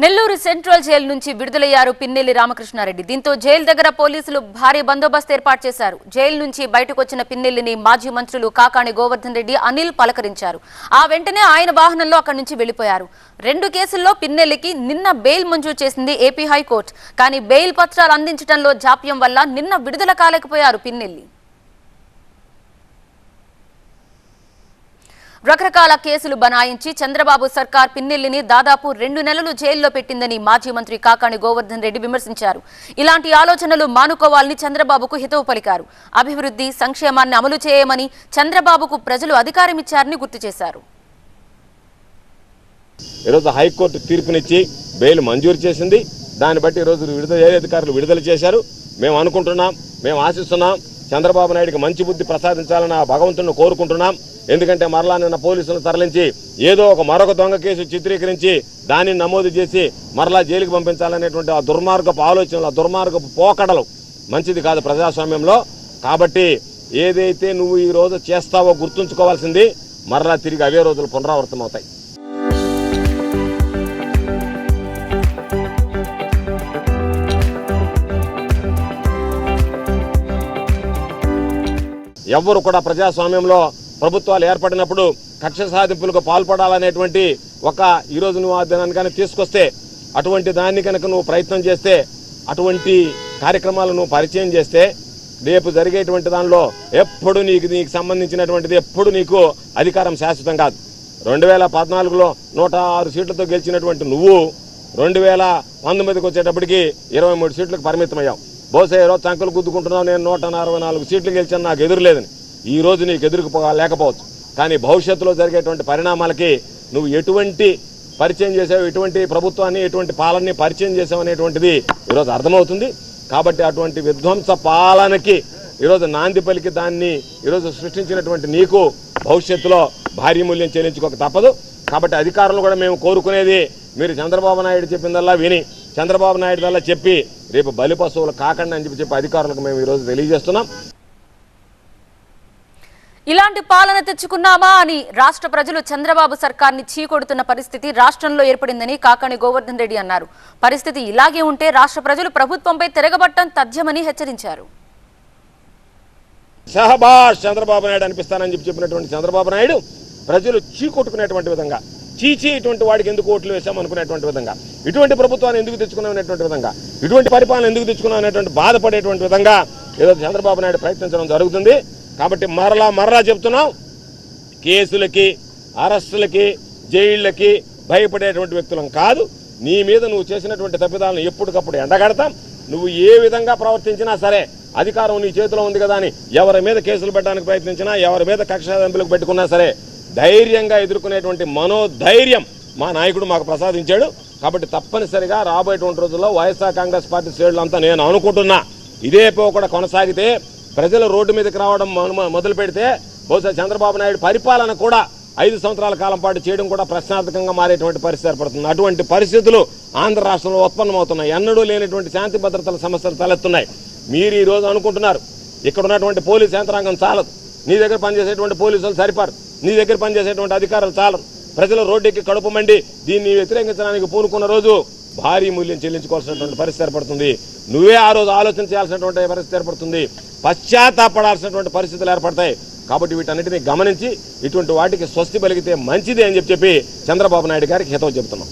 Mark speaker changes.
Speaker 1: Nellore central jail నుంచి విడుదలయ్యారు పిన్నెల్లి రామకృష్ణారెడ్డి. దీంతో jail దగ్గర పోలీసులు భారీ బందోబస్తు ఏర్పాటు చేశారు. జైలు నుంచి బయటకు వచ్చిన పిన్నెల్లిని మాజీ మంత్రులు కాకాణి గోవర్ధన్ రెడ్డి, అనిల్ పలకరించారు. ఆ వెంటనే ఆయన వాహనంలో అక్కడి నుంచి వెళ్లిపోయారు. 2 కేసుల్లో పిన్నెల్లికి నిన్న బెయిల్ మంజూరు చేసింది ఏపీ హైకోర్టు. కానీ బెయిల్ పత్రాలు అందించడంలో జాప్యం వల్ల నిన్న విడుదల కాలేకపోయారు పిన్నెల్లి. రకరకాల కేసులు బనాయించి చంద్రబాబు సర్కార్ పిన్నెల్లిని దాదాపు 2 నెలలు జైల్లో పెట్టిందని మాజీ మంత్రి కాకాణి గోవర్ధన్ రెడ్డి విమర్శించారు. ఇలాంటి ఆలోచనలు మానుకోవాలని చంద్రబాబుకు హితవు పలికారు. అభివృద్ధి, సంక్షేమాన్ని అమలు చేయమని చంద్రబాబుకు ప్రజలు అధికారం ఇచ్చారని గుర్తు చేశారు.
Speaker 2: ఈరోజు హైకోర్టు తీర్పునిచ్చి బెయిల్ మంజూరు చేసింది. దాన్ని బట్టి ఈరోజు అధికారులు విడుదల చేశారు. మేము అనుకుంటున్నాం, మేము ఆశిస్తున్నాం, చంద్రబాబు నాయుడికి మంచి బుద్ధి ప్రసాదించాలని ఆ భగవంతుని కోరుకుంటున్నాం. ఎందుకంటే మరలా నిన్న పోలీసులను తరలించి ఏదో మరొక దొంగ కేసు చిత్రీకరించి దానిని నమోదు చేసి మరలా జైలుకి పంపించాలనేటువంటి ఆ దుర్మార్గపు ఆలోచనలు, ఆ దుర్మార్గపు పోకడలు మంచిది కాదు ప్రజాస్వామ్యంలో. కాబట్టి ఏదైతే నువ్వు ఈ రోజు చేస్తావో గుర్తుంచుకోవాల్సింది, మరలా తిరిగి అవే రోజులు పునరావృతమవుతాయి. ఎవ్వరు కూడా ప్రజాస్వామ్యంలో ప్రభుత్వాలు ఏర్పడినప్పుడు కక్ష సాధింపులకు పాల్పడాలనేటువంటి ఈరోజు నువ్వు ఆ దినాన్ని కానీ తీసుకొస్తే, అటువంటి దాన్ని కనుక నువ్వు ప్రయత్నం చేస్తే, అటువంటి కార్యక్రమాలను నువ్వు పరిచయం చేస్తే రేపు జరిగేటువంటి దానిలో ఎప్పుడు నీకు సంబంధించినటువంటిది ఎప్పుడు నీకు అధికారం శాశ్వతం కాదు. 2014లో 106 సీట్లతో గెలిచినటువంటి నువ్వు 2019కి వచ్చేటప్పటికి 23 సీట్లకు పరిమితమయ్యావు. బహుశా ఈరోజు చంకలు గుద్దుకుంటున్నావు, నేను 164 సీట్లు గెలిచాను, నాకు ఎదురులేదని. ఈ రోజు నీకు లేకపోవచ్చు. కానీ భవిష్యత్తులో జరిగేటువంటి పరిణామాలకి నువ్వు ఎటువంటి పరిచయం చేసావు, ఎటువంటి ప్రభుత్వాన్ని, ఎటువంటి పాలనని పరిచయం చేసావు అనేటువంటిది ఈరోజు అర్థమవుతుంది. కాబట్టి అటువంటి విధ్వంస పాలనకి ఈరోజు నాంది పలికి దాన్ని ఈరోజు సృష్టించినటువంటి నీకు భవిష్యత్తులో భారీ మూల్యం చెల్లించుకోక తప్పదు. కాబట్టి అధికారులు కూడా మేము కోరుకునేది, మీరు చంద్రబాబు నాయుడు చెప్పిందల్లా విని, చంద్రబాబు నాయుడు వల్ల చెప్పి రేపు బలి పశువులు కాకండి అని చెప్పి అధికారులకు మేము ఈరోజు తెలియజేస్తున్నాం.
Speaker 1: ఇలాంటి పాలన తెచ్చుకున్నామా అని రాష్ట్ర ప్రజలు చంద్రబాబు సర్కార్ని చీకొడుతున్న పరిస్థితి రాష్ట్రంలో ఏర్పడిందని కాకాణి గోవర్ధన్ రెడ్డి అన్నారు. పరిస్థితి ఇలాగే ఉంటే రాష్ట్ర ప్రజలు ప్రభుత్వంపై తిరగబట్టం తథ్యమని హెచ్చరించారు.
Speaker 2: షహబాష్ చంద్రబాబు నాయుడు అనిపిస్తానని చెప్పినటువంటి చంద్రబాబు నాయుడు ప్రజలు చీకొట్టుకునేటువంటి విధంగా, చీచి ఇటువంటి వాడికి ఎందుకు ఓట్లు వేసాం అనుకునేటువంటి విధంగా, ఇటువంటి ప్రభుత్వాన్ని ఎందుకు తెచ్చుకున్నాం అనేటువంటి విధంగా, ఇటువంటి పరిపాలన ఎందుకు తెచ్చుకున్నాం అనేటువంటి బాధపడేటువంటి విధంగా ఈరోజు చంద్రబాబు నాయుడు ప్రయత్నించడం జరుగుతుంది. కాబట్టి మరలా చెప్తున్నాం, కేసులకి, అరెస్టులకి, జైళ్ళకి భయపడేటువంటి వ్యక్తులం కాదు. నీ మీద నువ్వు చేసినటువంటి తప్పిదాలను ఎప్పటికప్పుడు ఎండగడతాం. నువ్వు ఏ విధంగా ప్రవర్తించినా సరే, అధికారం నీ చేతిలో ఉంది కదా అని ఎవరి మీద కేసులు పెట్టడానికి ప్రయత్నించినా, ఎవరి మీద కక్ష సాధింపులకు పెట్టుకున్నా సరే ధైర్యంగా ఎదుర్కొనేటువంటి మనోధైర్యం మా నాయకుడు మాకు ప్రసాదించాడు. కాబట్టి తప్పనిసరిగా రాబోయేటువంటి రోజుల్లో వైఎస్ఆర్ కాంగ్రెస్ పార్టీ శ్రేణులంతా నేను అనుకుంటున్నా, ఇదే కూడా కొనసాగితే, ప్రజలు రోడ్డు మీదకి రావడం మొదలు పెడితే బహుశా చంద్రబాబు నాయుడు పరిపాలన కూడా 5 సంవత్సరాల కాలం పాటు చేయడం కూడా ప్రశ్నార్థకంగా మారేటువంటి పరిస్థితి ఏర్పడుతుంది. అటువంటి పరిస్థితులు ఆంధ్ర రాష్ట్రంలో ఉత్పన్నమవుతున్నాయి. ఎన్నడూ లేనటువంటి శాంతి భద్రతల సమస్యలు తలెత్తున్నాయి. మీరు ఈ రోజు అనుకుంటున్నారు ఇక్కడ ఉన్నటువంటి పోలీసు యంత్రాంగం చాలదు, నీ దగ్గర పనిచేసేటువంటి పోలీసులు సరిపారు, నీ దగ్గర పనిచేసేటువంటి అధికారులు చాలరు. ప్రజలు రోడ్డుకి కడుపు మండి దీన్ని వ్యతిరేకించడానికి పూనుకున్న రోజు భారీ మూల్యం చెల్లించుకోవాల్సినటువంటి పరిస్థితి ఏర్పడుతుంది. నువ్వే ఆ రోజు ఆలోచన చేయాల్సినటువంటి పరిస్థితి ఏర్పడుతుంది. పశ్చాత్తాపడాల్సినటువంటి పరిస్థితులు ఏర్పడతాయి. కాబట్టి వీటన్నిటిని గమనించి ఇటువంటి వాటికి స్వస్తి పలికితే మంచిది అని చెప్పి చంద్రబాబు నాయుడు గారికి హితవు చెబుతున్నాం.